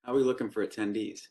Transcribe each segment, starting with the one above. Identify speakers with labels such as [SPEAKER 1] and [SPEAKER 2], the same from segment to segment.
[SPEAKER 1] How are we looking for attendees?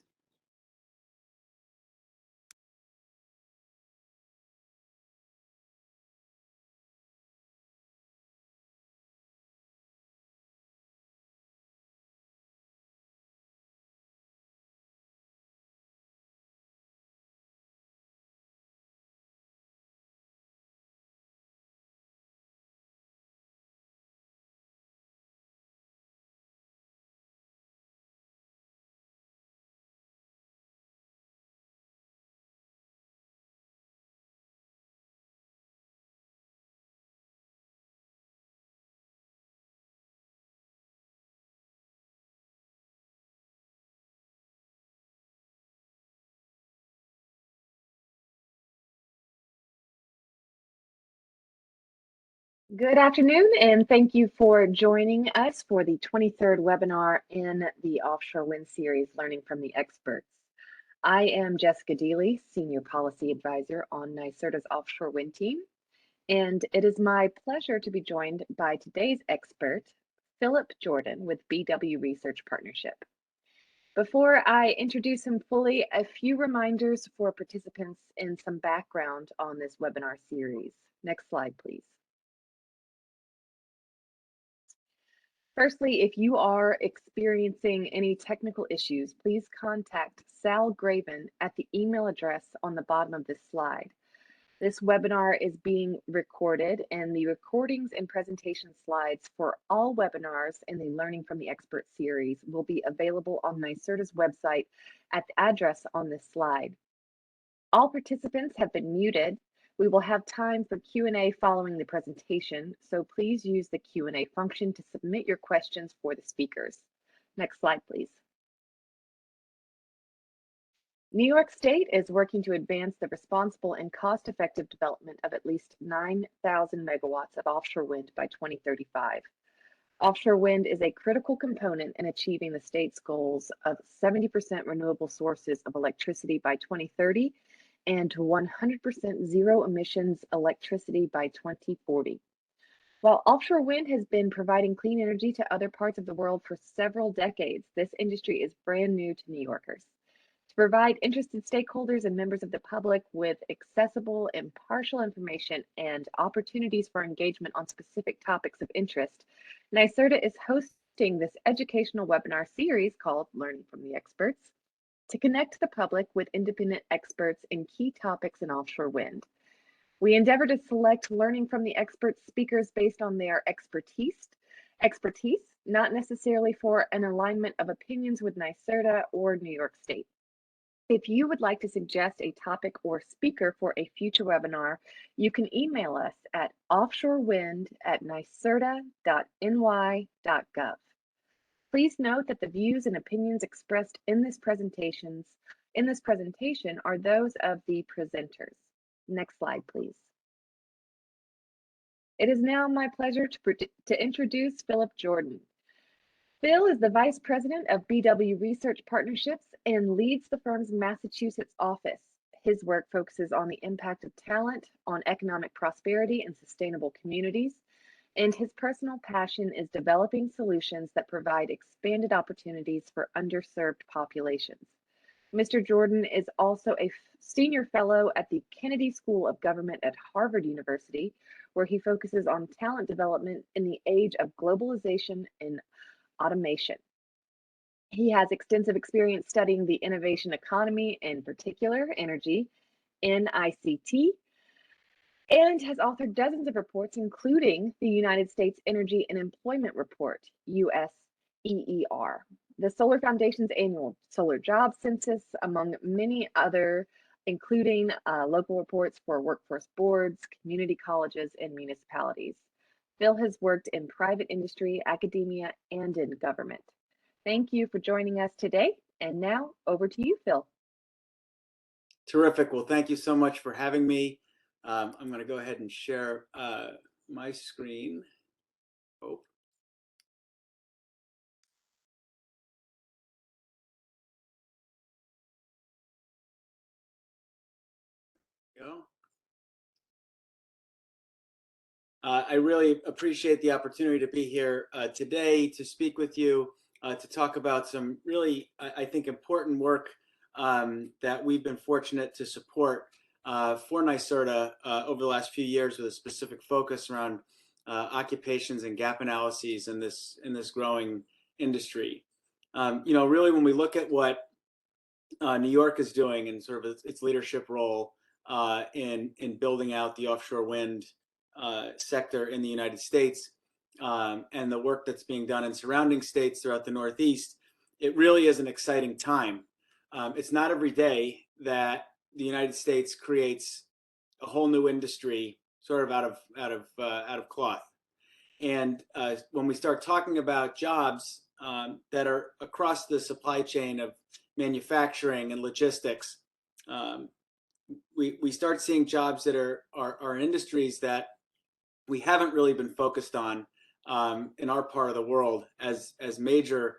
[SPEAKER 2] Good afternoon, and thank you for joining us for the 23rd webinar in the Offshore Wind Series, Learning from the Experts. I am Jessica Deely, Senior Policy Advisor on NYSERDA's Offshore Wind team, and it is my pleasure to be joined by today's expert, Philip Jordan with BW Research Partnership. Before I introduce him fully, a few reminders for participants and some background on this webinar series. Next slide, please. Firstly, if you are experiencing any technical issues, please contact Sal Graven at the email address on the bottom of this slide. This webinar is being recorded, and the recordings and presentation slides for all webinars in the Learning from the Expert series will be available on NYSERDA's website at the address on this slide. All participants have been muted. We will have time for Q&A following the presentation, so please use the Q&A function to submit your questions for the speakers. Next slide, please. New York State is working to advance the responsible and cost-effective development of at least 9,000 megawatts of offshore wind by 2035. Offshore wind is a critical component in achieving the state's goals of 70% renewable sources of electricity by 2030 and 100% zero emissions electricity by 2040. While offshore wind has been providing clean energy to other parts of the world for several decades, this industry is brand new to New Yorkers. To provide interested stakeholders and members of the public with accessible, impartial information and opportunities for engagement on specific topics of interest, NYSERDA is hosting this educational webinar series called Learning from the Experts, to connect the public with independent experts in key topics in offshore wind. We endeavor to select learning from the expert speakers based on their expertise, not necessarily for an alignment of opinions with NYSERDA or New York State. If you would like to suggest a topic or speaker for a future webinar, you can email us at offshore-wind@nyserda.ny.gov. Please note that the views and opinions expressed in this presentation are those of the presenters. Next slide, please. It is now my pleasure to introduce Philip Jordan. Phil is the Vice President of BW Research Partnerships and leads the firm's Massachusetts office. His work focuses on the impact of talent on economic prosperity and sustainable communities, and his personal passion is developing solutions that provide expanded opportunities for underserved populations. Mr. Jordan is also a senior fellow at the Kennedy School of Government at Harvard University, where he focuses on talent development in the age of globalization and automation. He has extensive experience studying the innovation economy, in particular energy, NICT, and has authored dozens of reports, including the United States Energy and Employment Report, USEER, the Solar Foundation's annual solar job census, among many other, including local reports for workforce boards, community colleges, and municipalities. Phil has worked in private industry, academia, and in government. Thank you for joining us today. And now over to you, Phil.
[SPEAKER 1] Terrific. Well, thank you so much for having me. I'm going to go ahead and share my screen. Oh. Go. I really appreciate the opportunity to be here today to speak with you to talk about some really, I think, important work that we've been fortunate to support for NYSERDA over the last few years, with a specific focus around occupations and gap analyses in this growing industry. Really, when we look at what New York is doing and sort of its leadership role in building out the offshore wind sector in the United States, and the work that's being done in surrounding states throughout the Northeast, it really is an exciting time. It's not every day that the United States creates a whole new industry sort of out of cloth. And when we start talking about jobs that are across the supply chain of manufacturing and logistics, we start seeing jobs that are industries that we haven't really been focused on in our part of the world as major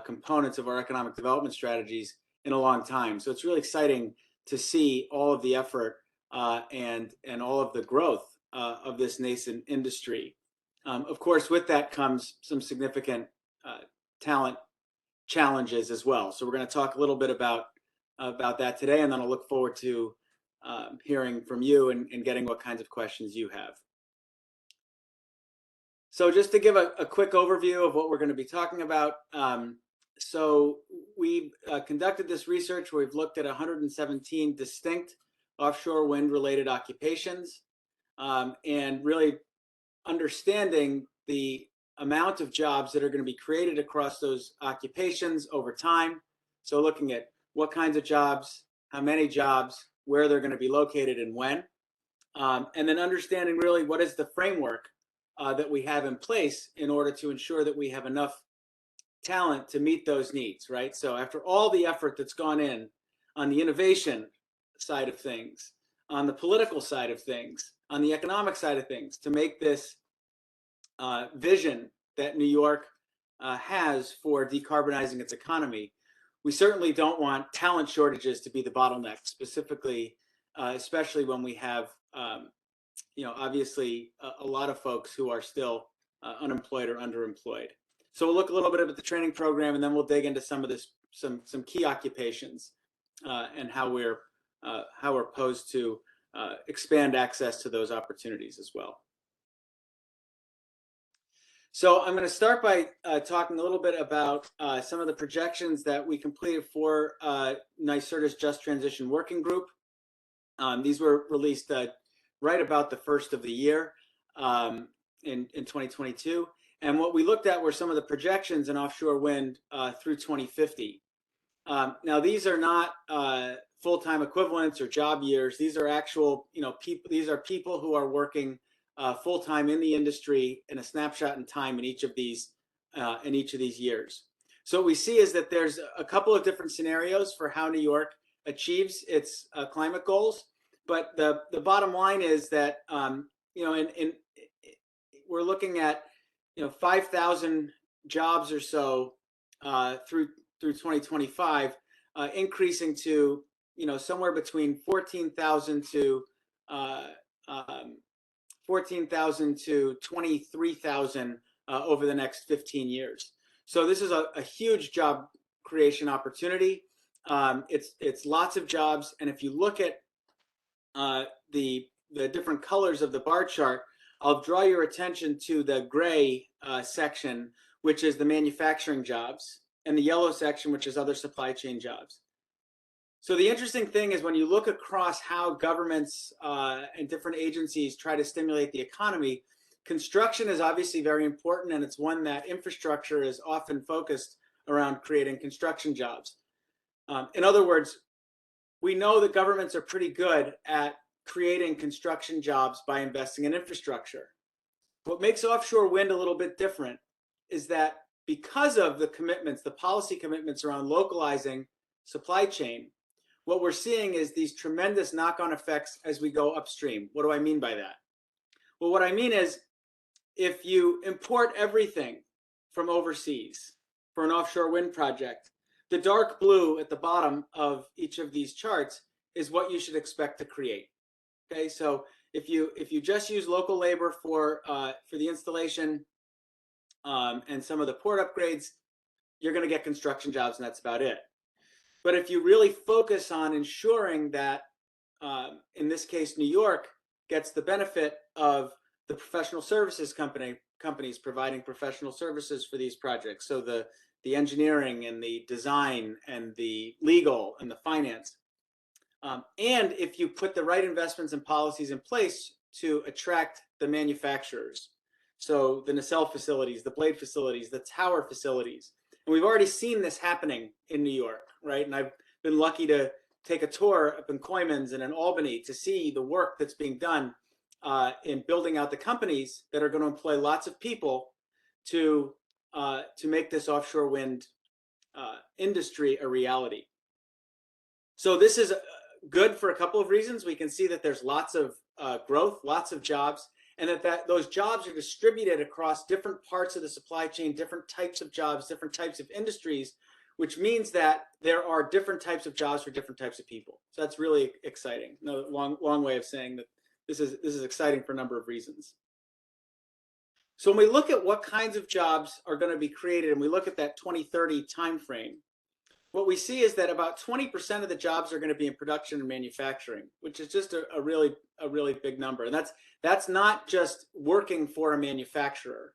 [SPEAKER 1] components of our economic development strategies in a long time. So it's really exciting to see all of the effort and all of the growth of this nascent industry. Of course, with that comes some significant talent challenges as well. So we're going to talk a little bit about that today, and then I'll look forward to hearing from you and getting what kinds of questions you have. So just to give a quick overview of what we're going to be talking about. So we've conducted this research where we've looked at 117 distinct offshore wind related occupations, and really understanding the amount of jobs that are going to be created across those occupations over time. So looking at what kinds of jobs, how many jobs, where they're going to be located and when, and then understanding really what is the framework that we have in place in order to ensure that we have enough talent to meet those needs, right? So after all the effort that's gone in on the innovation side of things, on the political side of things, on the economic side of things, to make this vision that New York has for decarbonizing its economy, we certainly don't want talent shortages to be the bottleneck, specifically, especially when we have, obviously a lot of folks who are still unemployed or underemployed. So we'll look a little bit at the training program, and then we'll dig into some of this, some key occupations and how we're posed to expand access to those opportunities as well. So I'm going to start by talking a little bit about some of the projections that we completed for NYSERDA's Just Transition Working Group. These were released right about the first of the year in 2022. And what we looked at were some of the projections in offshore wind through 2050. Now, these are not full-time equivalents or job years. These are actual, people. These are people who are working full-time in the industry in a snapshot in time in each of these years. So what we see is that there's a couple of different scenarios for how New York achieves its climate goals. But the bottom line is that we're looking at 5,000 jobs or so through 2025, increasing to somewhere between 14,000 to 23,000 over the next 15 years. So this is a huge job creation opportunity. It's lots of jobs, and if you look at the different colors of the bar chart, I'll draw your attention to the gray section, which is the manufacturing jobs, and the yellow section, which is other supply chain jobs. So the interesting thing is when you look across how governments and different agencies try to stimulate the economy, construction is obviously very important, and it's one that infrastructure is often focused around creating construction jobs. In other words, we know that governments are pretty good at creating construction jobs by investing in infrastructure. What makes offshore wind a little bit different is that because of the commitments, the policy commitments around localizing supply chain, what we're seeing is these tremendous knock-on effects as we go upstream. What do I mean by that? Well, what I mean is if you import everything from overseas for an offshore wind project, the dark blue at the bottom of each of these charts is what you should expect to create. Okay, so if you just use local labor for the installation and some of the port upgrades, you're going to get construction jobs, and that's about it. But if you really focus on ensuring that, in this case, New York gets the benefit of the professional services companies providing professional services for these projects, so the engineering and the design and the legal and the finance, and if you put the right investments and policies in place to attract the manufacturers, so the nacelle facilities, the blade facilities, the tower facilities. And we've already seen this happening in New York, right? And I've been lucky to take a tour up in Coymans and in Albany to see the work that's being done in building out the companies that are going to employ lots of people to make this offshore wind industry a reality. So this is good for a couple of reasons. We can see that there's lots of growth, lots of jobs, and that those jobs are distributed across different parts of the supply chain, different types of jobs, different types of industries, which means that there are different types of jobs for different types of people. So that's really exciting. No, long way of saying that this is exciting for a number of reasons. So when we look at what kinds of jobs are going to be created, and we look at that 2030 timeframe, what we see is that about 20% of the jobs are going to be in production and manufacturing, which is just a really big number. And that's not just working for a manufacturer.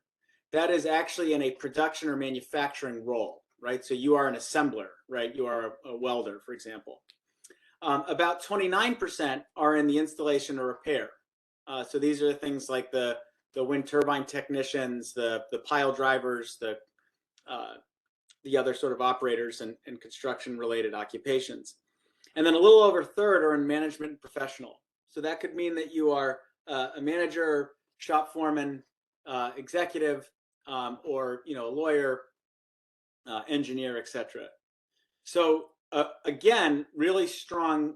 [SPEAKER 1] That is actually in a production or manufacturing role, right? So you are an assembler, right? You are a welder, for example. About 29% are in the installation or repair. So these are things like the wind turbine technicians, the pile drivers, the other sort of operators and construction related occupations. And then a little over a third are in management and professional. So that could mean that you are a manager, shop foreman, executive, or a lawyer, engineer, etc. So again, really strong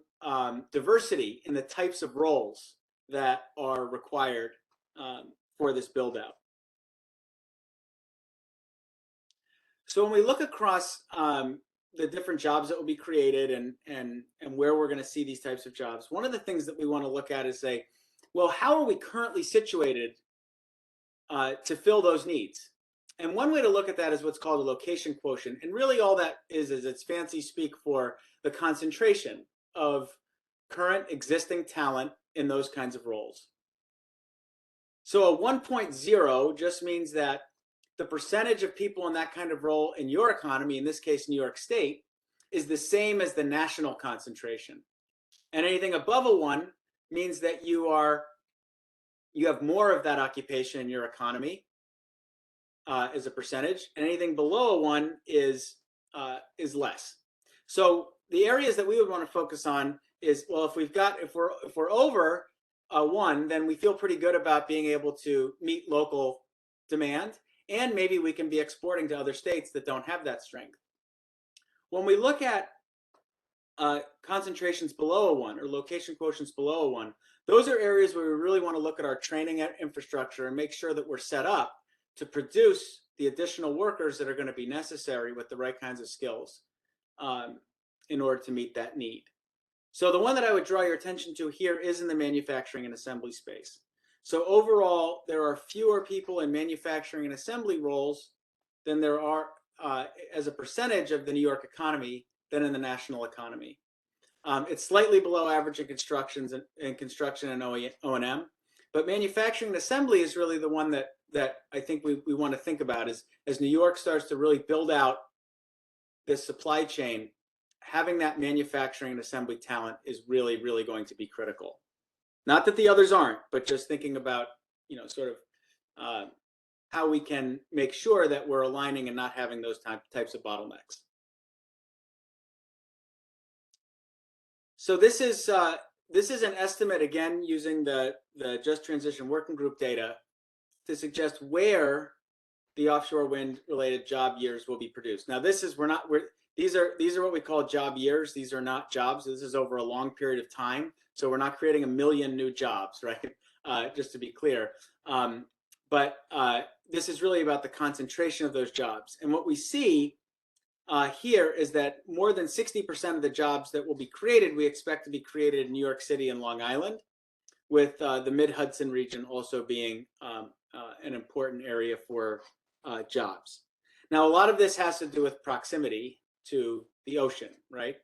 [SPEAKER 1] diversity in the types of roles that are required for this build out. So when we look across the different jobs that will be created and where we're going to see these types of jobs, one of the things that we want to look at is say, well, how are we currently situated to fill those needs? And one way to look at that is what's called a location quotient. And really all that is it's fancy speak for the concentration of current existing talent in those kinds of roles. So a 1.0 just means that the percentage of people in that kind of role in your economy, in this case, New York State, is the same as the national concentration. And anything above a 1 means that you have more of that occupation in your economy as a percentage, and anything below a 1 is less. So the areas that we would want to focus on is, well, if we're over a 1, then we feel pretty good about being able to meet local demand. And maybe we can be exporting to other states that don't have that strength. When we look at concentrations below a 1 or location quotients below a 1, those are areas where we really want to look at our training infrastructure and make sure that we're set up to produce the additional workers that are going to be necessary with the right kinds of skills in order to meet that need. So the one that I would draw your attention to here is in the manufacturing and assembly space. So overall, there are fewer people in manufacturing and assembly roles than there are as a percentage of the New York economy than in the national economy. It's slightly below average in construction and O&M, but manufacturing and assembly is really the one that I think we want to think about as New York starts to really build out this supply chain. Having that manufacturing and assembly talent is really, really going to be critical. Not that the others aren't, but just thinking about, sort of how we can make sure that we're aligning and not having those types of bottlenecks. So this is an estimate, again, using the Just Transition Working Group data to suggest where the offshore wind related job years will be produced. Now these are what we call job years. These are not jobs. This is over a long period of time. So we're not creating 1 million new jobs, right? Just to be clear. But this is really about the concentration of those jobs. And what we see here is that more than 60% of the jobs that will be created, we expect to be created in New York City and Long Island, with the Mid-Hudson region also being an important area for jobs. Now, a lot of this has to do with proximity to the ocean, right?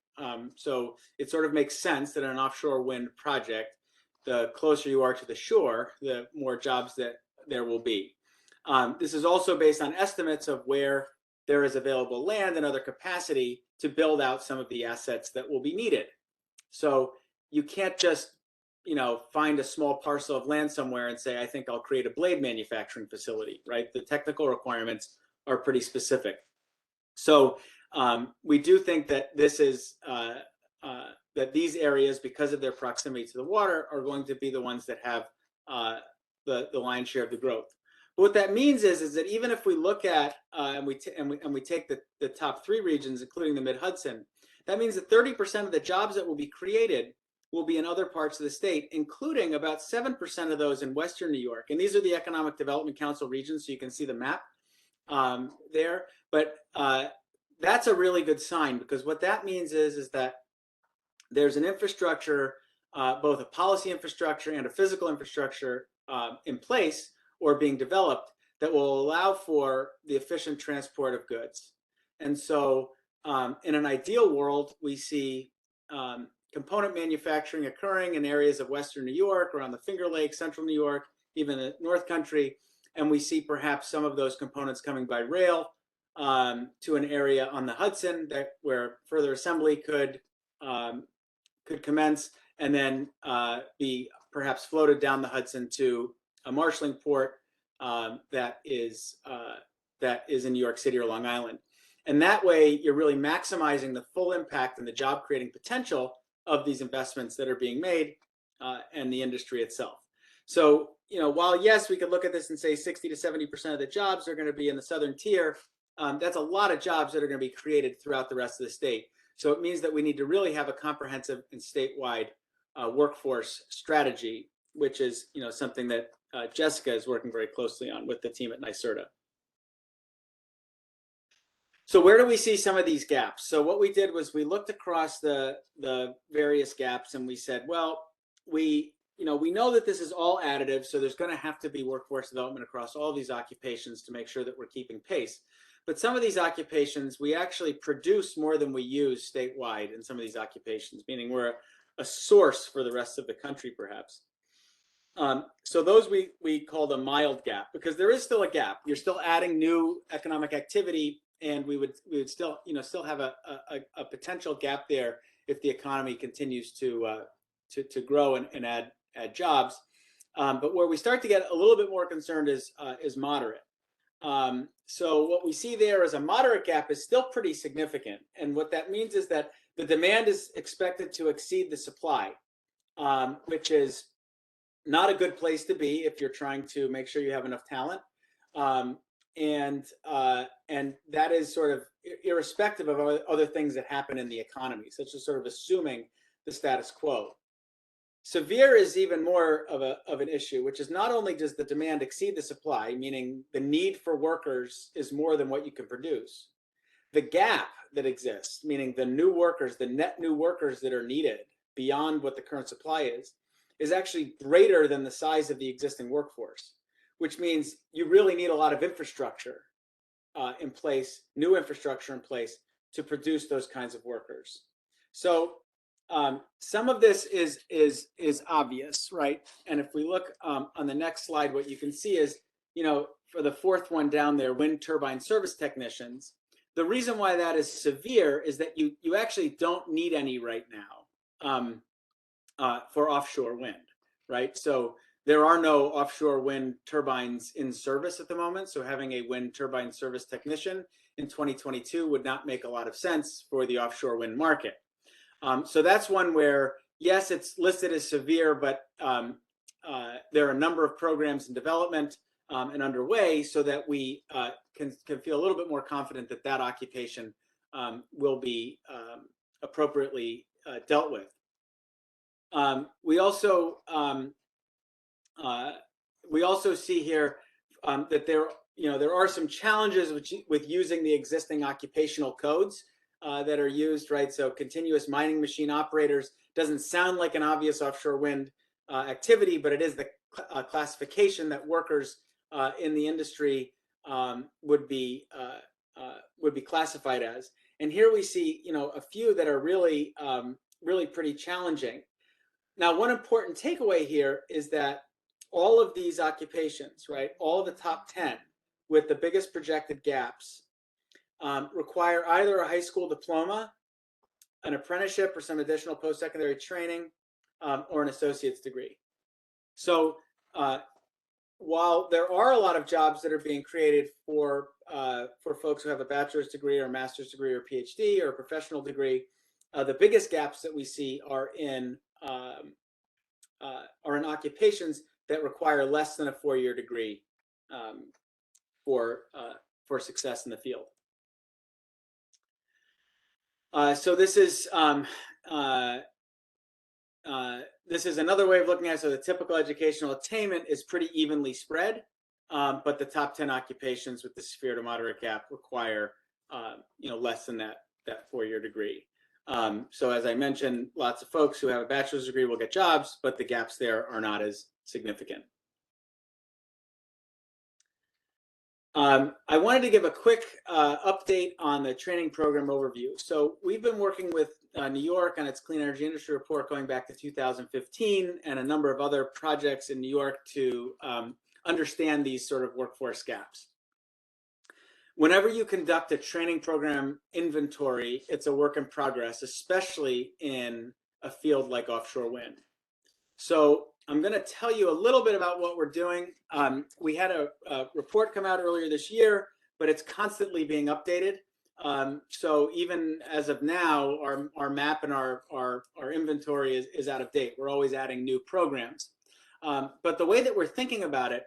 [SPEAKER 1] So it sort of makes sense that in an offshore wind project, the closer you are to the shore, the more jobs that there will be. This is also based on estimates of where there is available land and other capacity to build out some of the assets that will be needed. So you can't just, find a small parcel of land somewhere and say, I think I'll create a blade manufacturing facility, right? The technical requirements are pretty specific. So we do think that this is that these areas, because of their proximity to the water, are going to be the ones that have the lion's share of the growth. But what that means is that even if we look at and we take the top 3 regions, including the Mid-Hudson, that means that 30% of the jobs that will be created will be in other parts of the state, including about 7% of those in Western New York. And these are the Economic Development Council regions, so you can see the map there. But that's a really good sign, because what that means is that there's an infrastructure, both a policy infrastructure and a physical infrastructure in place or being developed that will allow for the efficient transport of goods. And so in an ideal world, we see component manufacturing occurring in areas of Western New York, around the Finger Lakes, Central New York, even the North Country. And we see perhaps some of those components coming by rail to an area on the Hudson where further assembly could commence, and then be perhaps floated down the Hudson to a marshaling port that is in New York City or Long Island. And that way, you're really maximizing the full impact and the job creating potential of these investments that are being made and the industry itself. So, while yes, we could look at this and say 60 to 70% of the jobs are going to be in the southern tier, that's a lot of jobs that are going to be created throughout the rest of the state. So it means that we need to really have a comprehensive and statewide workforce strategy, which is something that Jessica is working very closely on with the team at NYSERDA. So where do we see some of these gaps? So what we did was we looked across the various gaps and we said, well, we know that this is all additive, so there's going to have to be workforce development across all these occupations to make sure that we're keeping pace. But some of these occupations, we actually produce more than we use statewide in some of these occupations, meaning we're a source for the rest of the country, perhaps. So those we call the mild gap, because there is still a gap. You're still adding new economic activity, and we would still have a potential gap there if the economy continues to grow and add jobs. But where we start to get a little bit more concerned is moderate. So what we see there as a moderate gap is still pretty significant. And what that means is that the demand is expected to exceed the supply, which is not a good place to be if you're trying to make sure you have enough talent. And that is sort of irrespective of other things that happen in the economy, such as sort of assuming the status quo. Severe is even more of an issue, which is not only does the demand exceed the supply, meaning the need for workers is more than what you can produce. The gap that exists, meaning the new workers, the net new workers that are needed beyond what the current supply is actually greater than the size of the existing workforce, which means you really need a lot of infrastructure in place, new infrastructure in place to produce those kinds of workers. So some of this is obvious, right? And if we look on the next slide, what you can see is, for the fourth one down there, wind turbine service technicians, the reason why that is severe is that you actually don't need any right now for offshore wind, right? So there are no offshore wind turbines in service at the moment. So having a wind turbine service technician in 2022 would not make a lot of sense for the offshore wind market. So that's one where, yes, it's listed as severe, but there are a number of programs in development and underway so that we can feel a little bit more confident that that occupation will be appropriately dealt with. We also see here that there are some challenges with using the existing occupational codes that are used, right? So continuous mining machine operators doesn't sound like an obvious offshore wind activity, but it is the classification that workers in the industry would be would be classified as. And here we see, a few that are really, really pretty challenging. Now, one important takeaway here is that all of these occupations, right, all of the top 10 with the biggest projected gaps require either a high school diploma, an apprenticeship, or some additional post-secondary training, or an associate's degree. So while there are a lot of jobs that are being created for folks who have a bachelor's degree or a master's degree or PhD or a professional degree, the biggest gaps that we see are in occupations that require less than a 4-year degree for success in the field. So this is another way of looking at it. So the typical educational attainment is pretty evenly spread, but the top 10 occupations with the severe to moderate gap require less than that 4-year degree. So as I mentioned, lots of folks who have a bachelor's degree will get jobs, but the gaps there are not as significant. I wanted to give a quick update on the training program overview. So we've been working with New York on its Clean Energy Industry Report going back to 2015 and a number of other projects in New York to understand these sort of workforce gaps. Whenever you conduct a training program inventory, it's a work in progress, especially in a field like offshore wind. So I'm going to tell you a little bit about what we're doing. We had a report come out earlier this year, but it's constantly being updated. So even as of now, our map and our inventory is out of date. We're always adding new programs. But the way that we're thinking about it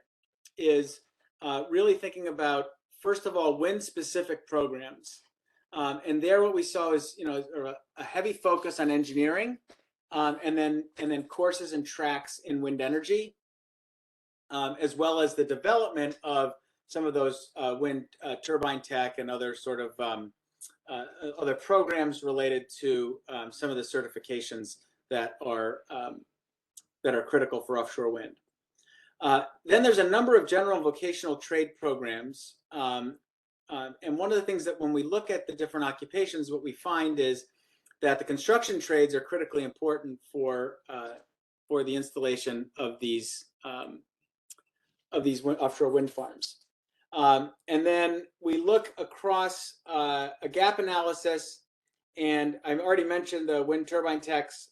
[SPEAKER 1] is really thinking about, first of all, wind-specific programs. And there what we saw is a heavy focus on engineering, and then courses and tracks in wind energy, as well as the development of some of those wind turbine tech and other sort of other programs related to some of the certifications that are critical for offshore wind. Then there's a number of general and vocational trade programs. And one of the things that when we look at the different occupations, what we find is that the construction trades are critically important for the installation of these offshore wind farms. And then we look across a gap analysis, and I've already mentioned the wind turbine techs,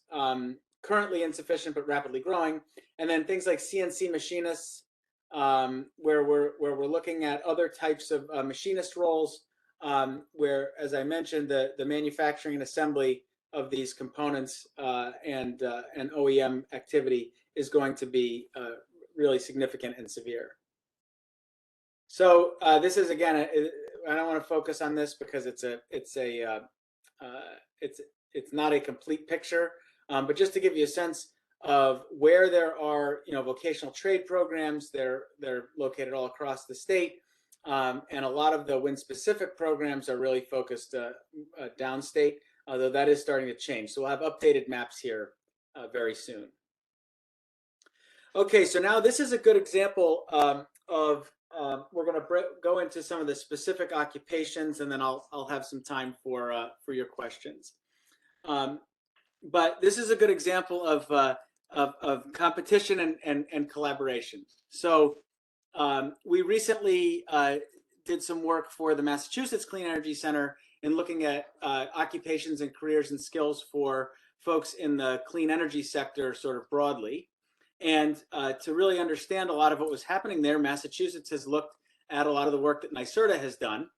[SPEAKER 1] currently insufficient but rapidly growing, and then things like CNC machinists, where we're looking at other types of machinist roles, where, as I mentioned, the manufacturing and assembly of these components and OEM activity is going to be really significant and severe. So this is, again, I don't want to focus on this because it's not a complete picture, but just to give you a sense of where there are vocational trade programs, they're located all across the state, and a lot of the wind specific programs are really focused downstate, although that is starting to change. So we'll have updated maps here very soon. Okay, so now this is a good example of we're going to go into some of the specific occupations, and then I'll have some time for your questions. But this is a good example of competition and collaboration. So we recently did some work for the Massachusetts Clean Energy Center in looking at occupations and careers and skills for folks in the clean energy sector sort of broadly. And to really understand a lot of what was happening there, Massachusetts has looked at a lot of the work that NYSERDA has done.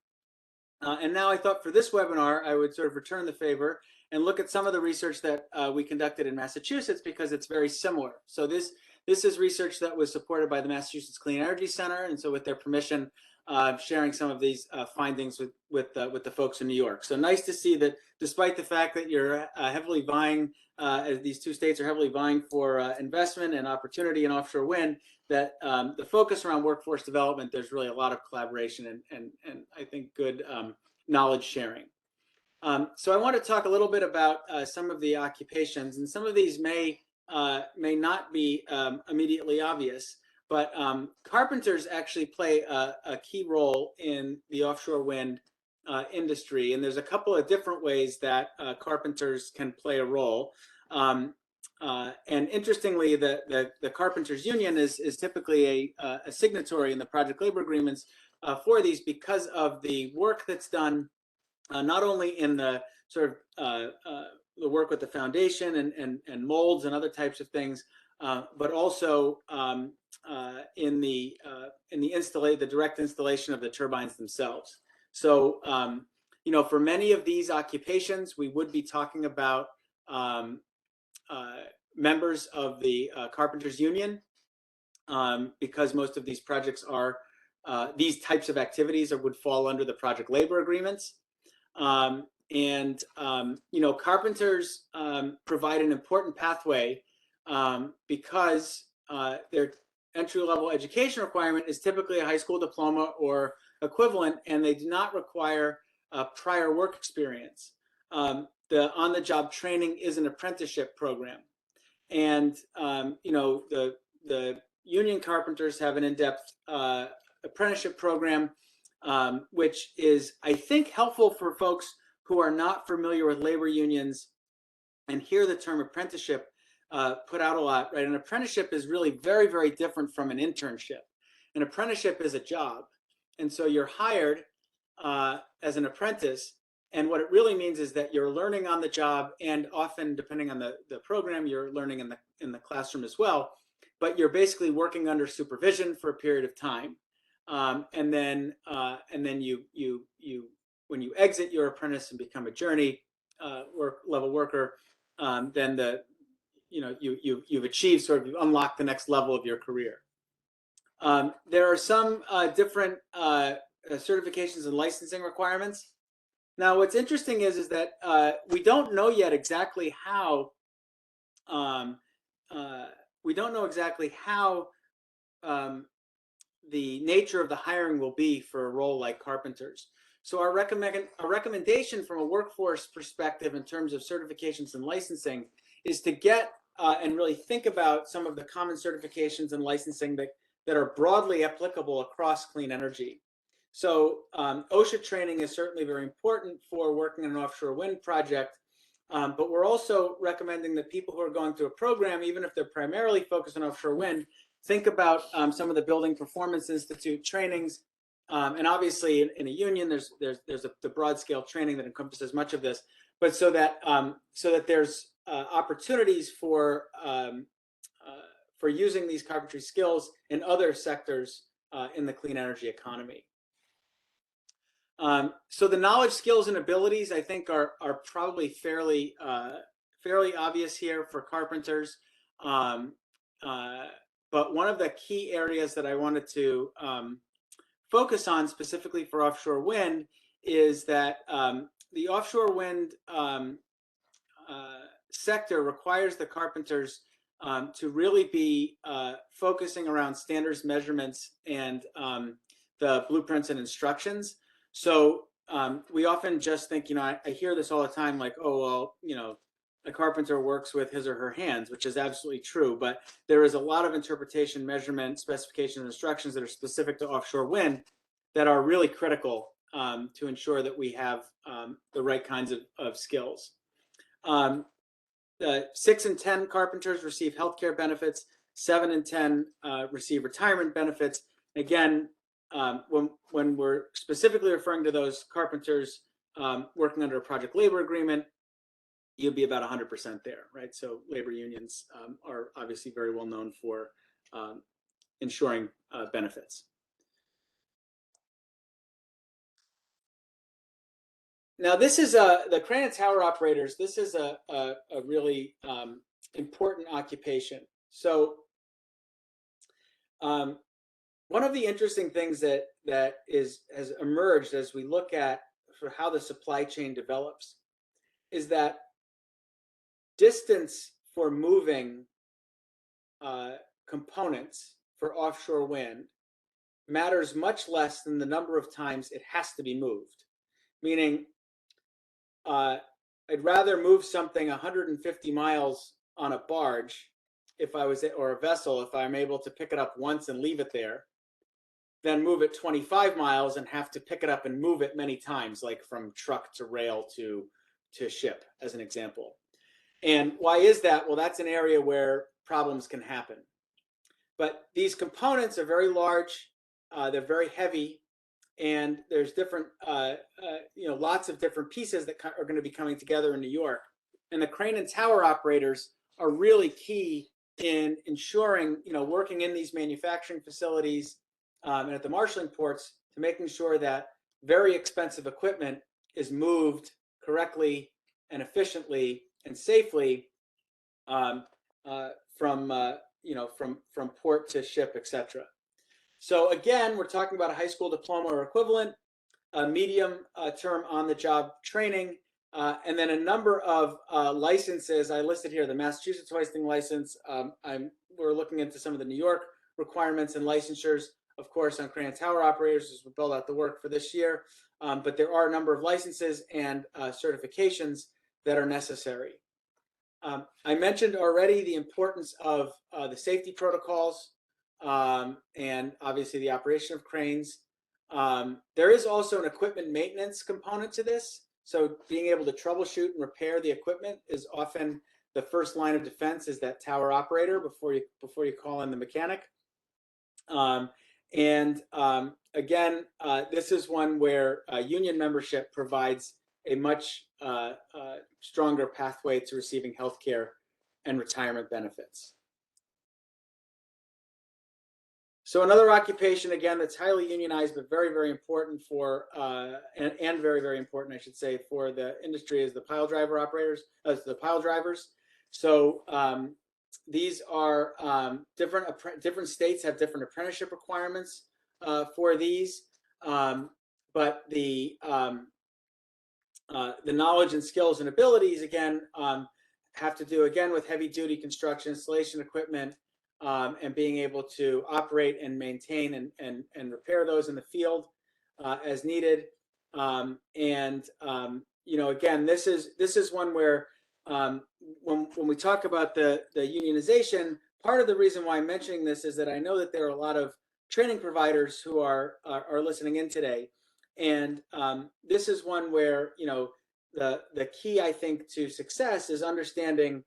[SPEAKER 1] And now I thought for this webinar, I would sort of return the favor and look at some of the research that we conducted in Massachusetts, because it's very similar. So this is research that was supported by the Massachusetts Clean Energy Center, and so with their permission, sharing some of these findings with the folks in New York. So nice to see that despite the fact that you're heavily vying, as these two states are heavily vying for investment and opportunity in offshore wind, that the focus around workforce development, there's really a lot of collaboration and I think good knowledge sharing. So I want to talk a little bit about some of the occupations, and some of these may not be immediately obvious, but carpenters actually play a key role in the offshore wind industry, and there's a couple of different ways that carpenters can play a role. And interestingly, the carpenters union is typically a signatory in the project labor agreements for these, because of the work that's done, not only in the sort of the work with the foundation and molds and other types of things, but also in the the direct installation of the turbines themselves. So, for many of these occupations, we would be talking about members of the Carpenters Union, because most of these projects are, these types of activities would fall under the project labor agreements. Carpenters provide an important pathway, because their entry-level education requirement is typically a high school diploma or equivalent, and they do not require prior work experience. The on-the-job training is an apprenticeship program, and the union carpenters have an in-depth apprenticeship program, which is, I think, helpful for folks who are not familiar with labor unions and hear the term apprenticeship put out a lot, right? An apprenticeship is really very, very different from an internship. An apprenticeship is a job. And so you're hired as an apprentice. And what it really means is that you're learning on the job, and often, depending on the program, you're learning in the classroom as well. But you're basically working under supervision for a period of time. And then you when you exit your apprentice and become a journey level worker, then you've achieved you've unlocked the next level of your career. There are some different certifications and licensing requirements. Now, what's interesting is that we don't know yet exactly how the nature of the hiring will be for a role like carpenters. So our recommendation from a workforce perspective in terms of certifications and licensing is to get and really think about some of the common certifications and licensing that are broadly applicable across clean energy. So OSHA training is certainly very important for working on an offshore wind project, but we're also recommending that people who are going through a program, even if they're primarily focused on offshore wind, think about some of the Building Performance Institute trainings. And obviously in a union, there's the broad scale training that encompasses much of this, but so that there's opportunities for using these carpentry skills in other sectors in the clean energy economy. So the knowledge, skills, and abilities, I think, are probably fairly obvious here for carpenters. But one of the key areas that I wanted to focus on specifically for offshore wind is that the offshore wind sector requires the carpenters to really be focusing around standards, measurements, and the blueprints and instructions. So we often just think, I hear this all the time, like, oh, well, a carpenter works with his or her hands, which is absolutely true. But there is a lot of interpretation, measurement, specifications, and instructions that are specific to offshore wind that are really critical to ensure that we have the right kinds of skills. 6 in 10 carpenters receive healthcare benefits. 7 in 10 receive retirement benefits. Again, when we're specifically referring to those carpenters working under a project labor agreement, you'll be about 100% there, right? So labor unions are obviously very well known for ensuring benefits. Now, this is the crane and tower operators. This is a really important occupation. So one of the interesting things that has emerged as we look at for how the supply chain develops is that distance for moving components for offshore wind matters much less than the number of times it has to be moved. Meaning, I'd rather move something 150 miles on a barge or a vessel if I'm able to pick it up once and leave it there, then move it 25 miles and have to pick it up and move it many times, like from truck to rail to ship, as an example. And why is that? Well, that's an area where problems can happen. But these components are very large, they're very heavy, and there's different, lots of different pieces that are going to be coming together in New York. And the crane and tower operators are really key in ensuring, working in these manufacturing facilities and at the marshaling ports, to making sure that very expensive equipment is moved correctly and efficiently and safely from port to ship, etc. So again, we're talking about a high school diploma or equivalent, a medium term on-the-job training, and then a number of licenses. I listed here the Massachusetts hoisting license. We're looking into some of the New York requirements and licensures, of course, on crane and tower operators as we build out the work for this year. But there are a number of licenses and certifications that are necessary. I mentioned already the importance of the safety protocols and obviously the operation of cranes. There is also an equipment maintenance component to this. So being able to troubleshoot and repair the equipment is often the first line of defense, is that tower operator before you call in the mechanic. Again, this is one where union membership provides a much stronger pathway to receiving health care and retirement benefits. So another occupation, again, that's highly unionized, but very, very important for, and very, very important, I should say, for the industry, is the pile driver operators, the pile drivers. So these are different states have different apprenticeship requirements for these, but the knowledge and skills and abilities, again, have to do, again, with heavy duty construction, installation equipment, and being able to operate and maintain and repair those in the field as needed. Again, this is one where when we talk about the unionization, part of the reason why I'm mentioning this is that I know that there are a lot of training providers who are listening in today. And this is one where, the key, I think, to success is understanding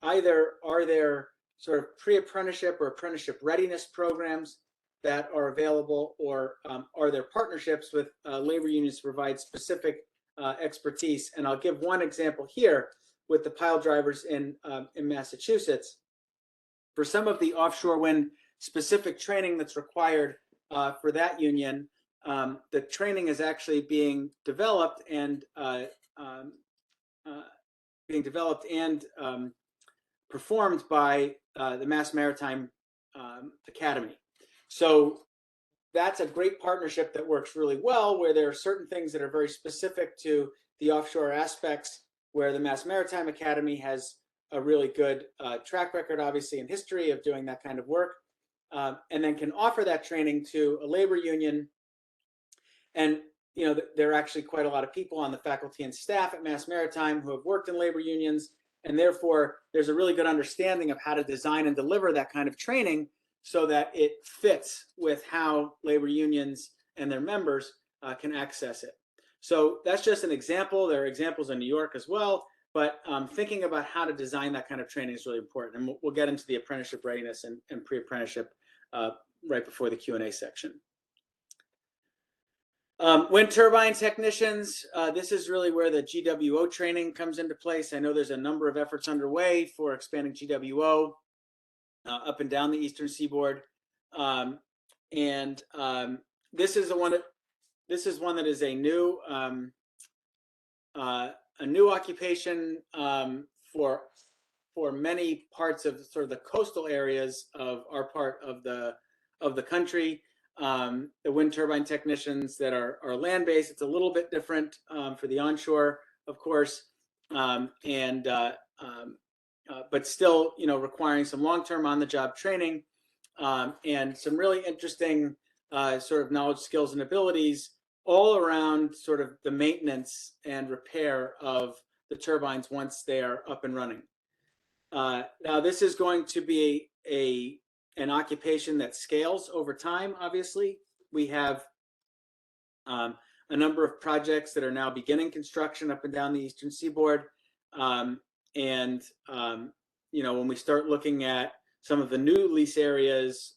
[SPEAKER 1] either are there sort of pre-apprenticeship or apprenticeship readiness programs that are available, or are there partnerships with labor unions to provide specific expertise? And I'll give one example here with the pile drivers in Massachusetts. For some of the offshore wind specific training that's required for that union, the training is actually being developed and performed by the Mass Maritime Academy. So that's a great partnership that works really well, where there are certain things that are very specific to the offshore aspects, where the Mass Maritime Academy has a really good track record, obviously, in history of doing that kind of work, and then can offer that training to a labor union. And there are actually quite a lot of people on the faculty and staff at Mass Maritime who have worked in labor unions, and therefore there's a really good understanding of how to design and deliver that kind of training so that it fits with how labor unions and their members can access it. So that's just an example. There are examples in New York as well, but thinking about how to design that kind of training is really important. And we'll get into the apprenticeship readiness and pre-apprenticeship right before the Q&A section. Wind turbine technicians, this is really where the GWO training comes into place. I know there's a number of efforts underway for expanding GWO up and down the Eastern Seaboard. This is one that is a new occupation for many parts of sort of the coastal areas of our part of the country. The wind turbine technicians that are land-based, it's a little bit different for the onshore, of course, but still, requiring some long-term on-the-job training and some really interesting sort of knowledge, skills, and abilities all around sort of the maintenance and repair of the turbines once they are up and running. Now, this is going to be an occupation that scales over time, obviously. We have a number of projects that are now beginning construction up and down the eastern seaboard. When we start looking at some of the new lease areas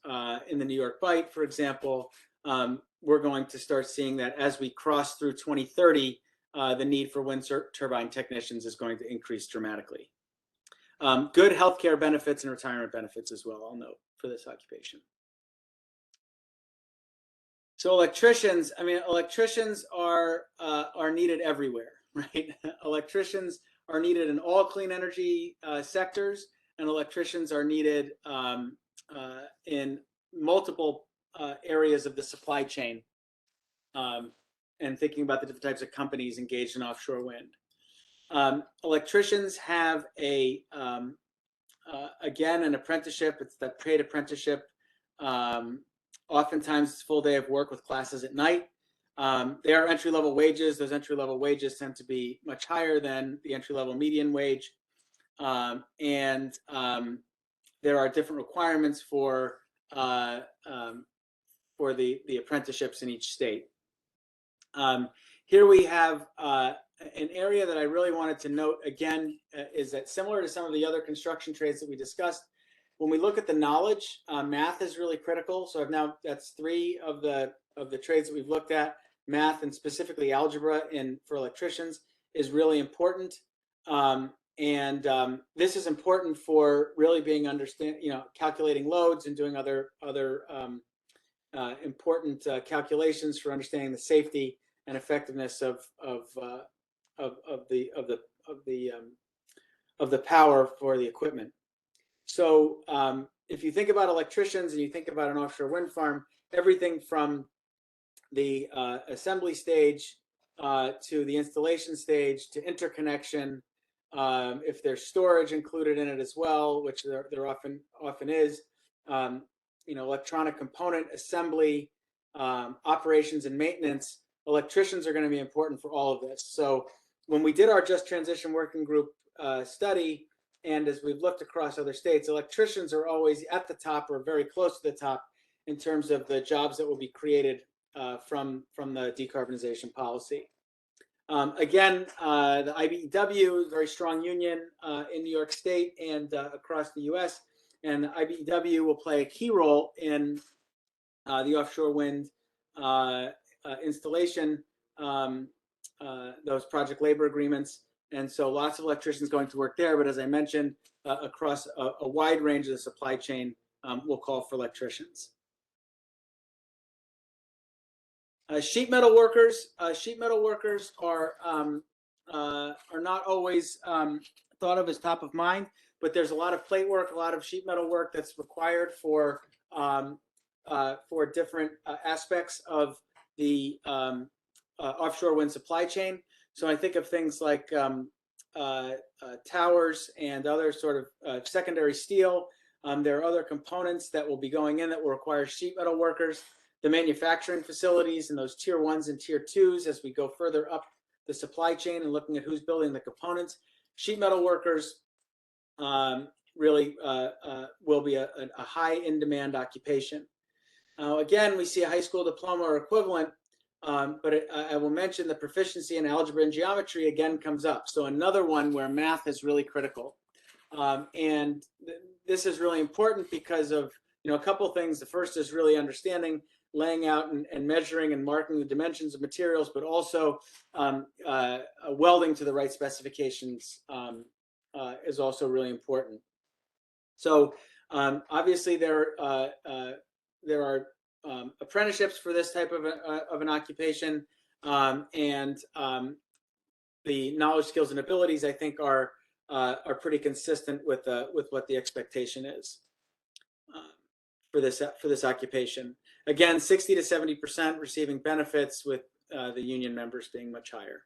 [SPEAKER 1] in the New York Bight, for example, we're going to start seeing that as we cross through 2030, the need for wind turbine technicians is going to increase dramatically. Good healthcare benefits and retirement benefits as well, I'll note, for this occupation. So electricians, electricians are needed everywhere, right? Electricians are needed in all clean energy sectors, and electricians are needed in multiple areas of the supply chain, and thinking about the different types of companies engaged in offshore wind. Electricians have again, an apprenticeship. It's that paid apprenticeship. Oftentimes it's a full day of work with classes at night. They are entry-level wages. Those entry-level wages tend to be much higher than the entry-level median wage. There are different requirements for the apprenticeships in each state. Here we have an area that I really wanted to note again, is that similar to some of the other construction trades that we discussed, when we look at the knowledge, math is really critical. So that's 3 of the trades that we've looked at. Math, and specifically algebra for electricians, is really important. This is important for really being calculating loads and doing other important calculations for understanding the safety and effectiveness of the power for the equipment. So if you think about electricians and you think about an offshore wind farm, everything from the assembly stage to the installation stage to interconnection, if there's storage included in it as well, which there often is, electronic component assembly, operations and maintenance, electricians are going to be important for all of this. So when we did our Just Transition Working Group study, and as we've looked across other states, electricians are always at the top or very close to the top in terms of the jobs that will be created from the decarbonization policy. Again, the IBEW, very strong union in New York State and across the US, and the IBEW will play a key role in the offshore wind installation, those project labor agreements. And so lots of electricians going to work there. But as I mentioned, across a wide range of the supply chain, we'll call for electricians. Sheet metal workers. Sheet metal workers are not always thought of as top of mind, but there's a lot of plate work, a lot of sheet metal work that's required for different aspects of the offshore wind supply chain. So I think of things like towers and other sort of secondary steel. There are other components that will be going in that will require sheet metal workers. The manufacturing facilities and those tier 1s and tier 2s, as we go further up the supply chain and looking at who's building the components, sheet metal workers really will be a high in demand occupation. Again, we see a high school diploma or equivalent, but I will mention the proficiency in algebra and geometry again comes up. So another one where math is really critical. This is really important because of a couple of things. The first is really understanding, laying out and measuring and marking the dimensions of materials, but also welding to the right specifications is also really important. So obviously there are apprenticeships for this type of an occupation, and the knowledge, skills, and abilities I think are pretty consistent with what the expectation is for this occupation. Again, 60 to 70% receiving benefits, with the union members being much higher.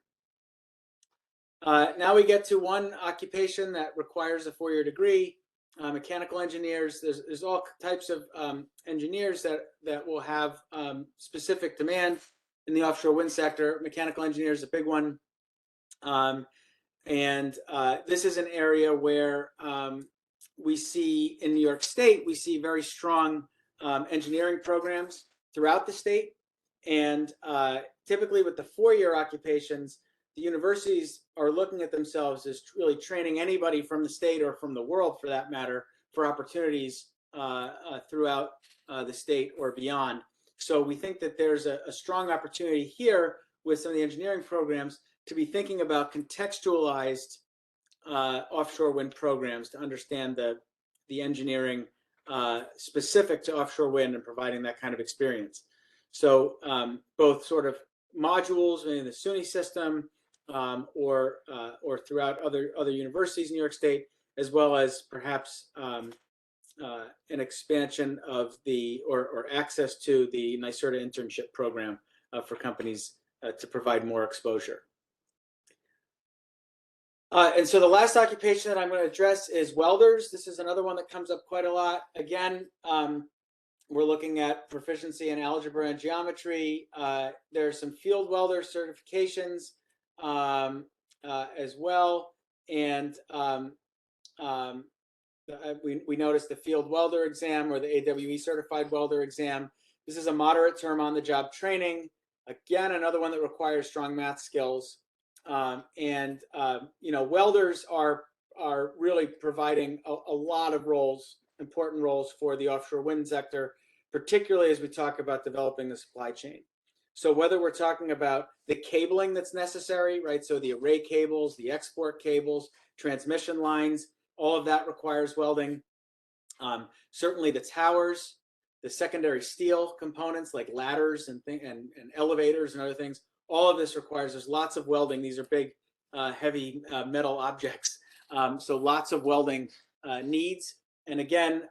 [SPEAKER 1] Now we get to one occupation that requires a 4-year degree. Mechanical engineers. There's all types of engineers that will have specific demand in the offshore wind sector. Mechanical engineers is a big one, and this is an area where we see in New York State, we see very strong engineering programs throughout the state. And typically with the 4-year occupations, the universities are looking at themselves as really training anybody from the state or from the world, for that matter, for opportunities throughout the state or beyond. So we think that there's a strong opportunity here with some of the engineering programs to be thinking about contextualized offshore wind programs to understand the engineering specific to offshore wind and providing that kind of experience. So both sort of modules in the SUNY system or throughout other universities in New York State, as well as perhaps an expansion of the or access to the NYSERDA internship program for companies to provide more exposure. And so the last occupation that I'm going to address is welders. This is another one that comes up quite a lot. Again, we're looking at proficiency in algebra and geometry. There are some field welder certifications as well. And we noticed the field welder exam or the AWE certified welder exam. This is a moderate term on the job training. Again, another one that requires strong math skills. You know, welders are really providing a lot of roles, important roles for the offshore wind sector, particularly as we talk about developing the supply chain. So whether we're talking about the cabling that's necessary, right? So the array cables, the export cables, transmission lines, all of that requires welding. Certainly the towers, the secondary steel components like ladders and elevators and other things. All of this requires, there's lots of welding. These are big, heavy metal objects. So lots of welding needs. And again,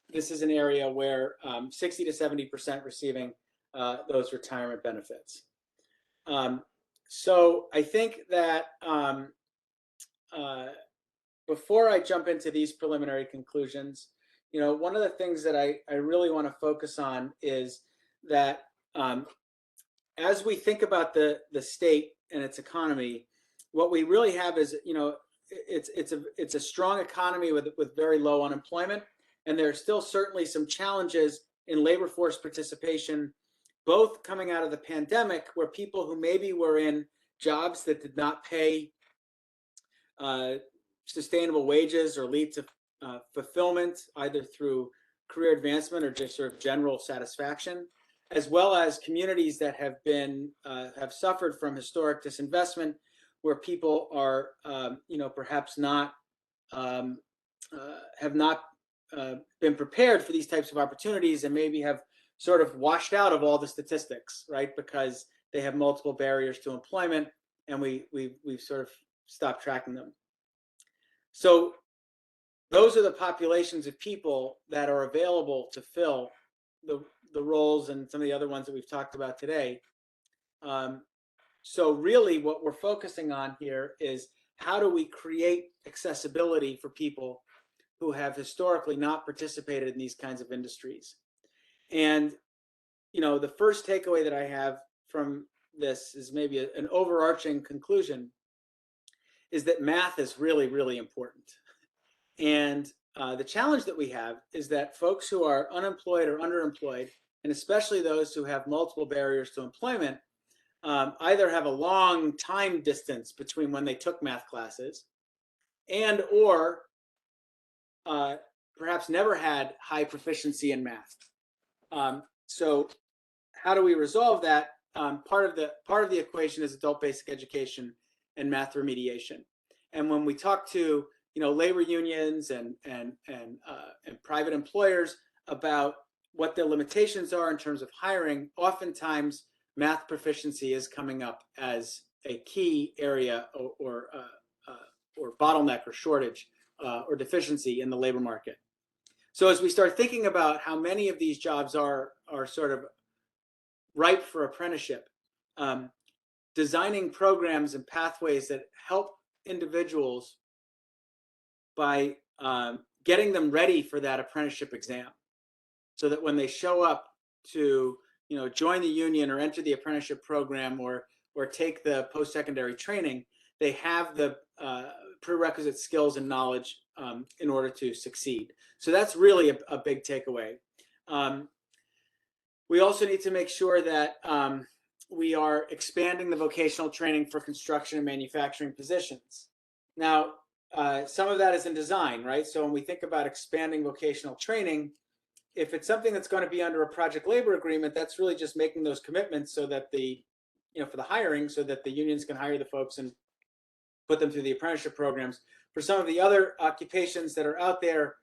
[SPEAKER 1] this is an area where 60 to 70% receiving those retirement benefits. So I think that before I jump into these preliminary conclusions, you know, one of the things that I really want to focus on is that as we think about the state and its economy, what we really have is, you know, it's a strong economy with very low unemployment, and there are still certainly some challenges in labor force participation, both coming out of the pandemic, where people who maybe were in jobs that did not pay sustainable wages or lead to fulfillment, either through career advancement or just sort of general satisfaction, as well as communities that have been have suffered from historic disinvestment, where people are, you know, perhaps not have not been prepared for these types of opportunities, and maybe have sort of washed out of all the statistics, right? Because they have multiple barriers to employment, and we've sort of stopped tracking them. So those are the populations of people that are available to fill the roles and some of the other ones that we've talked about today. So really what we're focusing on here is, how do we create accessibility for people who have historically not participated in these kinds of industries? And, you know, the first takeaway that I have from this is maybe an overarching conclusion, is that math is really, really important. And the challenge that we have is that folks who are unemployed or underemployed, and especially those who have multiple barriers to employment, either have a long time distance between when they took math classes, and or perhaps never had high proficiency in math. So how do we resolve that? Part of the equation is adult basic education and math remediation. And when we talk to, you know, labor unions and private employers about what the limitations are in terms of hiring, oftentimes math proficiency is coming up as a key area or bottleneck or shortage or deficiency in the labor market. So as we start thinking about how many of these jobs are sort of ripe for apprenticeship, designing programs and pathways that help individuals by getting them ready for that apprenticeship exam, so that when they show up to, you know, join the union or enter the apprenticeship program or take the post-secondary training, they have the prerequisite skills and knowledge in order to succeed. So that's really a big takeaway. We also need to make sure that we are expanding the vocational training for construction and manufacturing positions. Now, some of that is in design, right? So when we think about expanding vocational training, if it's something that's going to be under a project labor agreement, that's really just making those commitments so that for the hiring, so that the unions can hire the folks and put them through the apprenticeship programs. For some of the other occupations that are out there,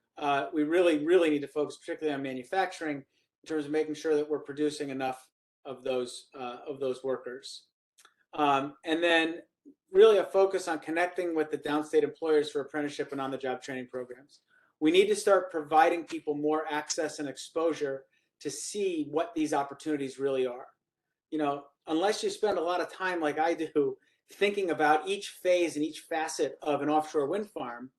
[SPEAKER 1] we really, really need to focus particularly on manufacturing in terms of making sure that we're producing enough of those workers. And then really a focus on connecting with the downstate employers for apprenticeship and on-the-job training programs. We need to start providing people more access and exposure to see what these opportunities really are. Unless you spend a lot of time like I do thinking about each phase and each facet of an offshore wind farm,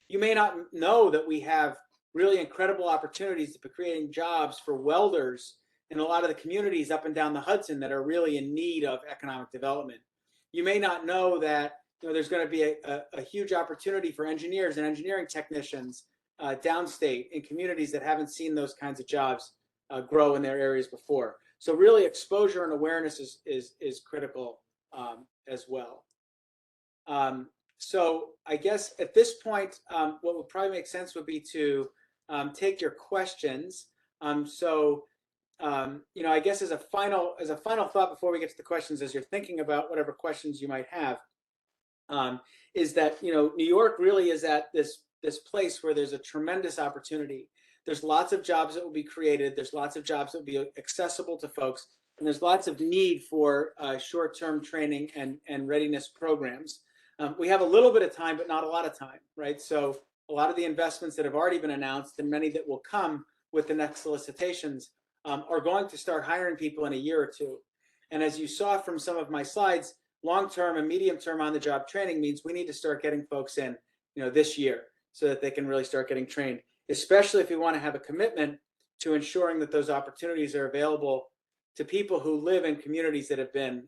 [SPEAKER 1] you may not know that we have really incredible opportunities to be creating jobs for welders in a lot of the communities up and down the Hudson that are really in need of economic development. You may not know that there's going to be a huge opportunity for engineers and engineering technicians downstate in communities that haven't seen those kinds of jobs grow in their areas before. So really exposure and awareness is critical as well. So I guess at this point, what would probably make sense would be to take your questions. I guess as a final thought before we get to the questions, as you're thinking about whatever questions you might have, is that New York really is at this place where there's a tremendous opportunity. There's lots of jobs that will be created. There's lots of jobs that will be accessible to folks, and there's lots of need for short-term training and readiness programs. We have a little bit of time, but not a lot of time, right? So a lot of the investments that have already been announced and many that will come with the next solicitations are going to start hiring people in a year or two. And as you saw from some of my slides, long-term and medium-term on-the-job training means we need to start getting folks in, this year so that they can really start getting trained, especially if we want to have a commitment to ensuring that those opportunities are available to people who live in communities that have been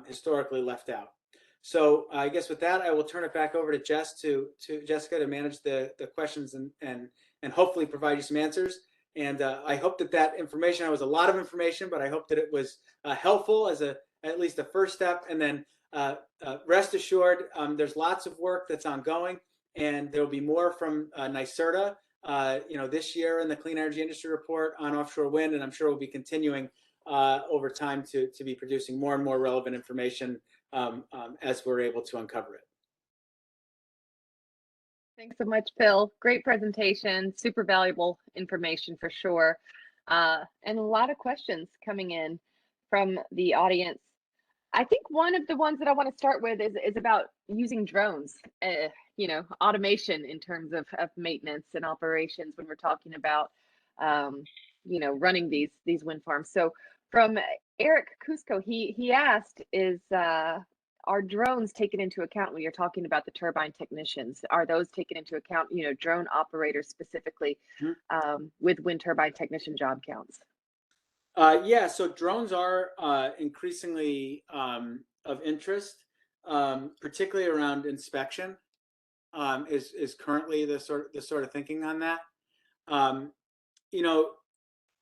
[SPEAKER 1] historically left out. So I guess with that, I will turn it back over to Jessica to manage the questions and hopefully provide you some answers. And I hope that information, it was a lot of information, but I hope that it was helpful as at least a first step. And then rest assured, there's lots of work that's ongoing, and there'll be more from NYSERDA, this year in the Clean Energy Industry Report on offshore wind, and I'm sure we'll be continuing over time to be producing more and more relevant information as we're able to uncover it.
[SPEAKER 2] Thanks so much, Phil. Great presentation, super valuable information for sure. And a lot of questions coming in from the audience. I think one of the ones that I want to start with is about using drones, automation in terms of maintenance and operations when we're talking about, running these wind farms. So from Eric Cusco, he asked, are drones taken into account when you're talking about the turbine technicians? Are those taken into account, drone operators specifically with wind turbine technician job counts?
[SPEAKER 1] Yeah, so drones are increasingly of interest, particularly around inspection. Is currently the sort of thinking on that.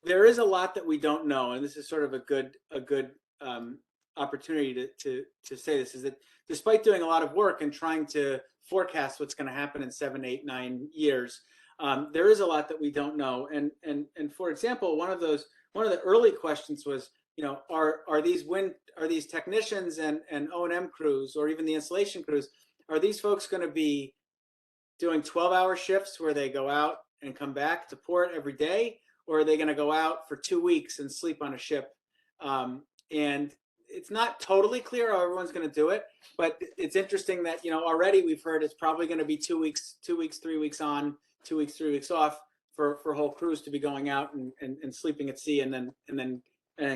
[SPEAKER 1] There is a lot that we don't know, and this is sort of a good opportunity to say this, is that despite doing a lot of work and trying to forecast what's going to happen in 7, 8, 9 years, there is a lot that we don't know. And for example, one of the early questions was, are these technicians and O&M crews, or even the installation crews, are these folks going to be doing 12-hour shifts where they go out and come back to port every day, or are they going to go out for 2 weeks and sleep on a ship? And it's not totally clear how everyone's going to do it, but it's interesting that already we've heard it's probably going to be 2 weeks, 3 weeks on, 2 weeks, 3 weeks off for whole crews to be going out and sleeping at sea and then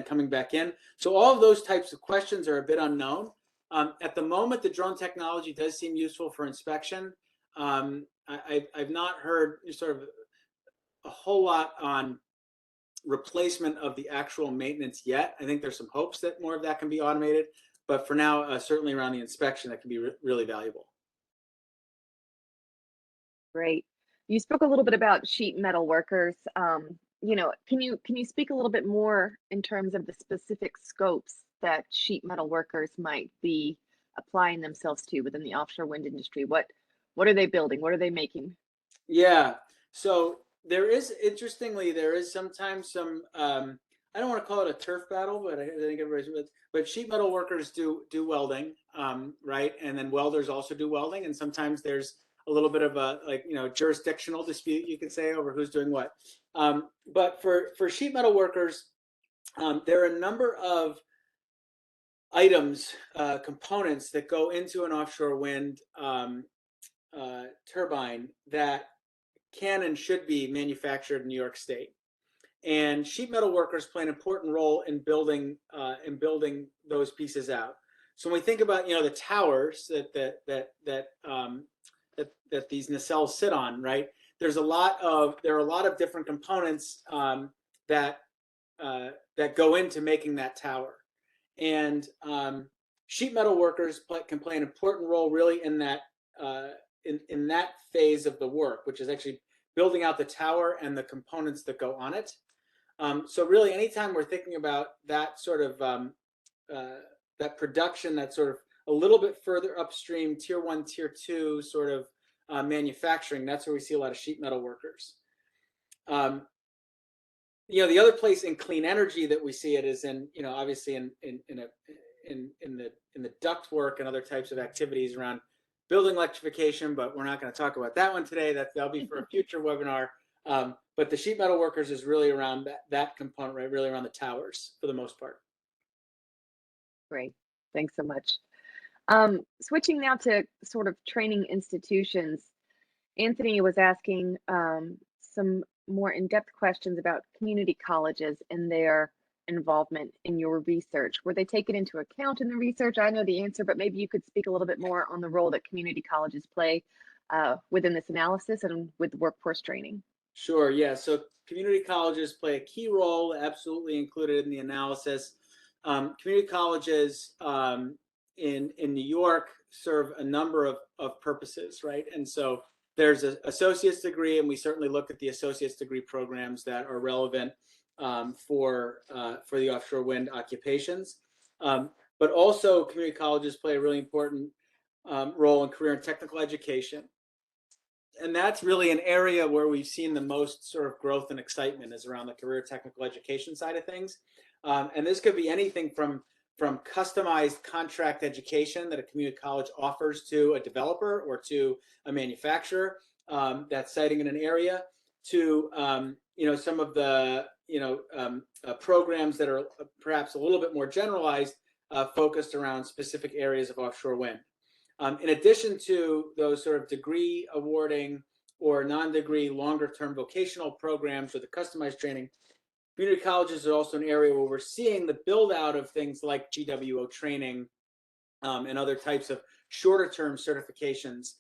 [SPEAKER 1] coming back in. So all of those types of questions are a bit unknown. At the moment, the drone technology does seem useful for inspection. I've not heard sort of a whole lot on replacement of the actual maintenance yet. I think there's some hopes that more of that can be automated, but for now, certainly around the inspection, that can be really valuable.
[SPEAKER 2] Great. You spoke a little bit about sheet metal workers. can you speak a little bit more in terms of the specific scopes that sheet metal workers might be applying themselves to within the offshore wind industry? What are they building? What are they making?
[SPEAKER 1] Yeah. So there is, interestingly, there is sometimes some, I don't want to call it a turf battle, but I think everybody's with, but sheet metal workers do welding, right? And then welders also do welding. And sometimes there's a little bit of a, like, jurisdictional dispute, you could say, over who's doing what. But for sheet metal workers, there are a number of items, components that go into an offshore wind turbine that can and should be manufactured in New York State. And sheet metal workers play an important role in building those pieces out. So when we think about the towers that these nacelles sit on, right? There are a lot of different components that go into making that tower, and sheet metal workers can play an important role really in that in that phase of the work, which is actually building out the tower and the components that go on it. So really, anytime we're thinking about that sort of that production, that sort of a little bit further upstream, tier 1, tier 2 sort of manufacturing, that's where we see a lot of sheet metal workers. The other place in clean energy that we see it is in, obviously in the duct work and other types of activities around building electrification, but we're not going to talk about that one today. That'll be for a future webinar. But the sheet metal workers is really around that component, right? Really around the towers for the most part.
[SPEAKER 2] Great, thanks so much. Switching now to sort of training institutions, Anthony was asking some more in-depth questions about community colleges and their involvement in your research. Were they taken into account in the research? I know the answer, but maybe you could speak a little bit more on the role that community colleges play within this analysis and with workforce training.
[SPEAKER 1] Sure, yeah. So community colleges play a key role, absolutely included in the analysis. Community colleges in New York serve a number of purposes, right? And so there's an associate's degree, and we certainly look at the associate's degree programs that are relevant for the offshore wind occupations. But also community colleges play a really important role in career and technical education. And that's really an area where we've seen the most sort of growth and excitement is around the career technical education side of things. And this could be anything from customized contract education that a community college offers to a developer or to a manufacturer that's siting in an area, to some of the programs that are perhaps a little bit more generalized, focused around specific areas of offshore wind. In addition to those sort of degree awarding or non-degree longer-term vocational programs or the customized training, community colleges are also an area where we're seeing the build out of things like GWO training and other types of shorter-term certifications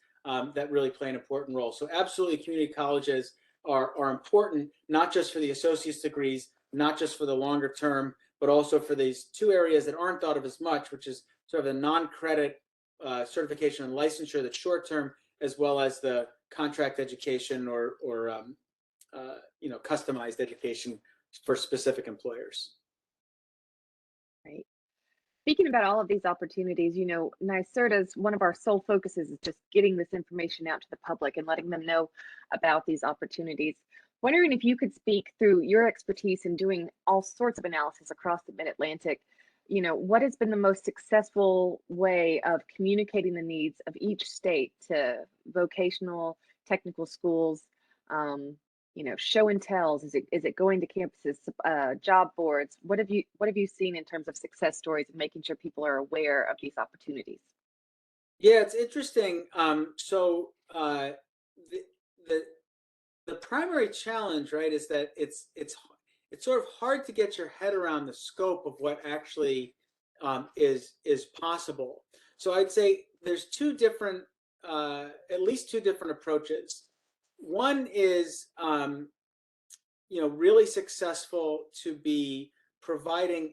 [SPEAKER 1] that really play an important role. So absolutely, community colleges are important, not just for the associate's degrees, not just for the longer term, but also for these two areas that aren't thought of as much, which is sort of the non-credit certification and licensure that's short term, as well as the contract education or customized education for specific employers.
[SPEAKER 2] Right. Speaking about all of these opportunities, NYSERDA's one of our sole focuses is just getting this information out to the public and letting them know about these opportunities. Wondering if you could speak through your expertise in doing all sorts of analysis across the Mid-Atlantic. What has been the most successful way of communicating the needs of each state to vocational technical schools? Show and tells. Is it going to campuses, job boards? What have you seen in terms of success stories of making sure people are aware of these opportunities?
[SPEAKER 1] Yeah, it's interesting. So the primary challenge, right, is that it's sort of hard to get your head around the scope of what actually is possible. So I'd say there's at least two different approaches. One is really successful to be providing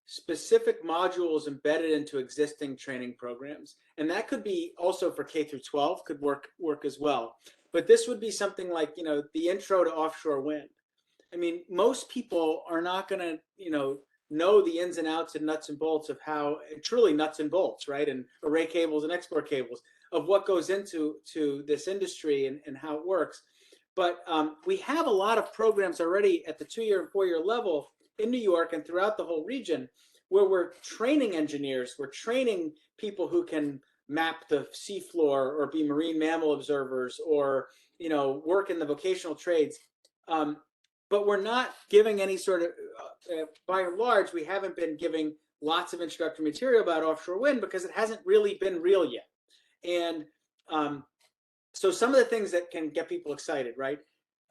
[SPEAKER 1] specific modules embedded into existing training programs, and that could be also for K through 12, could work as well. But this would be something like the intro to offshore wind. I mean, most people are not going to, know the ins and outs and nuts and bolts of how truly nuts and bolts, right? And array cables and export cables of what goes into this industry and how it works. But we have a lot of programs already at the 2-year and 4-year level in New York and throughout the whole region where we're training engineers, we're training people who can map the seafloor or be marine mammal observers or, work in the vocational trades. But we're not giving any sort of, by and large, we haven't been giving lots of introductory material about offshore wind because it hasn't really been real yet. And so some of the things that can get people excited, right?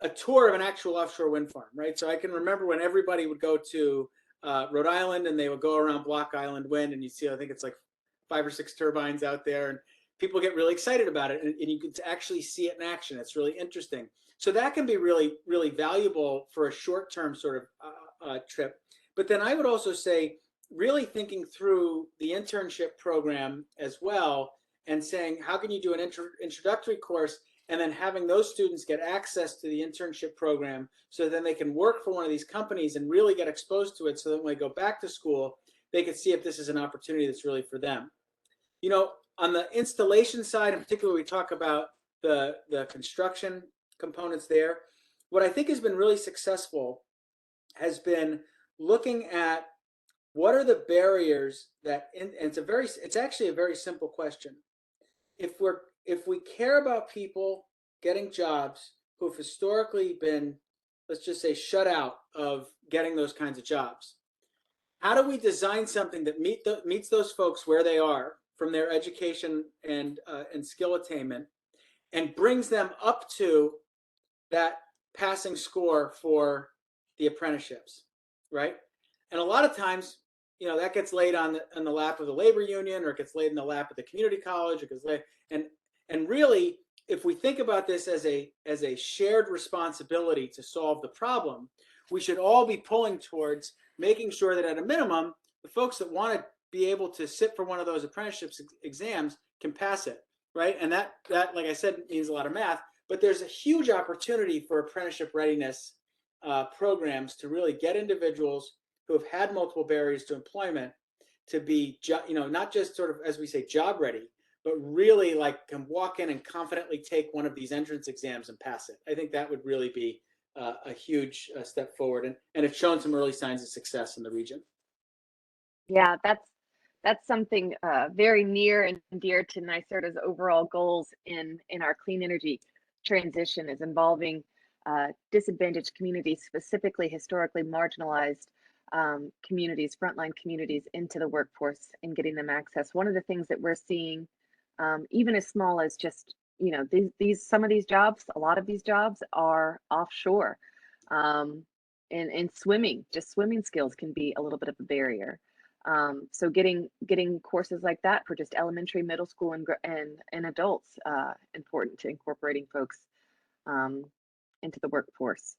[SPEAKER 1] A tour of an actual offshore wind farm, right? So I can remember when everybody would go to Rhode Island and they would go around Block Island Wind and you see, I think it's like 5 or 6 turbines out there and people get really excited about it and you can actually see it in action. It's really interesting. So that can be really, really valuable for a short-term sort of trip. But then I would also say really thinking through the internship program as well and saying, how can you do an introductory course and then having those students get access to the internship program so then they can work for one of these companies and really get exposed to it so that when they go back to school, they can see if this is an opportunity that's really for them. On the installation side, in particular, we talk about the construction components there. What I think has been really successful has been looking at what are the barriers that, and it's actually a very simple question. If we care about people getting jobs who have historically been, let's just say, shut out of getting those kinds of jobs, how do we design something that meets those folks where they are from their education and skill attainment and brings them up to that passing score for the apprenticeships, right? And a lot of times, that gets laid on the lap of the labor union, or it gets laid in the lap of the community college, or gets laid, and really, if we think about this as a shared responsibility to solve the problem, we should all be pulling towards making sure that at a minimum, the folks that want to be able to sit for one of those apprenticeship exams can pass it, right? And that, like I said, means a lot of math, but there's a huge opportunity for apprenticeship readiness programs to really get individuals who have had multiple barriers to employment to be, not just sort of, as we say, job ready, but really like can walk in and confidently take one of these entrance exams and pass it. I think that would really be a huge step forward, and it's shown some early signs of success in the region.
[SPEAKER 2] Yeah, that's something very near and dear to NYSERDA's overall goals in our clean energy transition, is involving disadvantaged communities, specifically historically marginalized communities, frontline communities, into the workforce and getting them access. One of the things that we're seeing, even as small as just, some of these jobs, a lot of these jobs are offshore. And swimming, just swimming skills can be a little bit of a barrier. So getting courses like that for just elementary, middle school, and adults, important to incorporating folks into the workforce.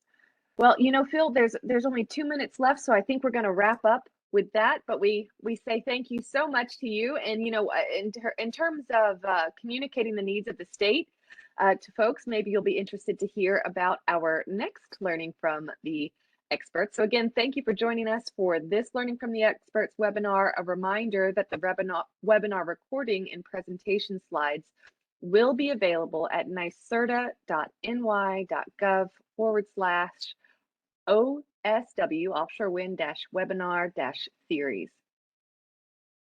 [SPEAKER 2] Well, Phil, there's only 2 minutes left, so I think we're going to wrap up with that. But we say thank you so much to you, and in terms of communicating the needs of the state to folks, maybe you'll be interested to hear about our next Learning from the Experts. So again, thank you for joining us for this Learning from the Experts webinar. A reminder that the webinar recording and presentation slides will be available at nyserda.ny.gov /OSW Offshore Wind-Webinar-Series.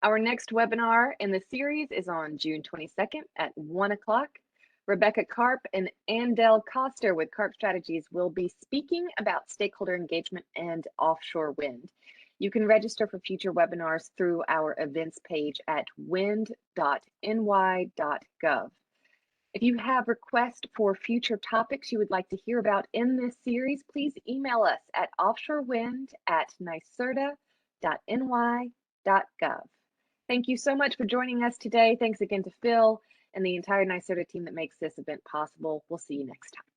[SPEAKER 2] Our next webinar in the series is on June 22nd at 1 o'clock. Rebecca Karp and Andel Koster with Karp Strategies will be speaking about stakeholder engagement and offshore wind. You can register for future webinars through our events page at wind.ny.gov. If you have requests for future topics you would like to hear about in this series, please email us at offshorewind@nyserda.ny.gov. Thank you so much for joining us today. Thanks again to Phil and the entire NYSERDA team that makes this event possible. We'll see you next time.